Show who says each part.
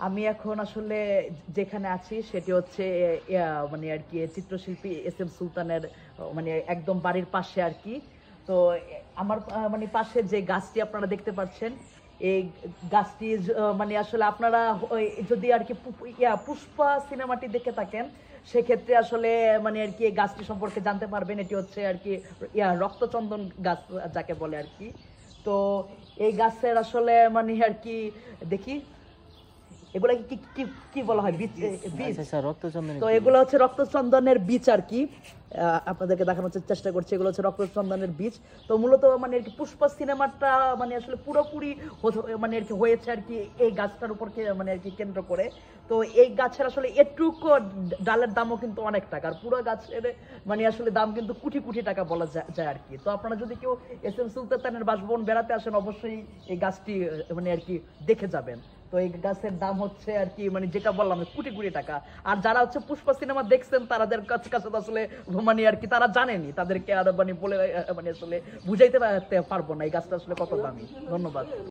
Speaker 1: আমি এখন আসলে যেখানে আছি সেটি হচ্ছে মানে আর কি চিত্রশিল্পী এস এম সুলতানের মানে একদম বাড়ির পাশে আর কি। তো আমার মানে পাশে যে গাছটি আপনারা দেখতে পাচ্ছেন, এই গাছটি মানে আসলে আপনারা যদি আর কি পুষ্পা সিনেমাটি দেখে থাকেন সেক্ষেত্রে আসলে মানে আর কি এই গাছটি সম্পর্কে জানতে পারবেন। এটি হচ্ছে আর কি রক্তচন্দন গাছ যাকে বলে আর কি। তো এই গাছের আসলে মানে আর কি দেখি এগুলা কি কি কি বলা হয়, বীজ? বীজ।
Speaker 2: আচ্ছা আচ্ছা, রক্তচন্দনের
Speaker 1: তো
Speaker 2: বীজ।
Speaker 1: এগুলো হচ্ছে রক্তচন্দনের বীজ আর কি। আপনাদেরকে দেখানোর চেষ্টা করছি, এগুলো হচ্ছে রক্তচন্দনের বীজ। তো মূলত মানে আর কি পুষ্পা সিনেমাটা মানে আসলে পুরোপুরি মানে আর কি হয়েছে আর কি এই গাছটার উপর মানে আর কি কেন্দ্র করে। তো এই গাছের আসলে এটুকু ডালের দামও কিন্তু অনেক টাকা, আর পুরো গাছের মানে আসলে দাম কিন্তু কোটি কোটি টাকা বলা যায় আর কি। তো আপনারা যদি কেউ এস এম সুলতানের বাসভবন বেড়াতে আসেন অবশ্যই এই গাছটি মানে আর কি দেখে যাবেন। তো এই গাছের দাম হচ্ছে আর কি মানে যেটা বললাম কোটি কোটি টাকা। আর যারা হচ্ছে পুষ্পা সিনেমা দেখছেন তাদের কাছে কাছে তো আসলে মানে আর কি তারা জানেনি, তাদেরকে আর মানে বলে মানে আসলে বুঝাইতে পারবো না এই গাছটা আসলে কত দামি। ধন্যবাদ।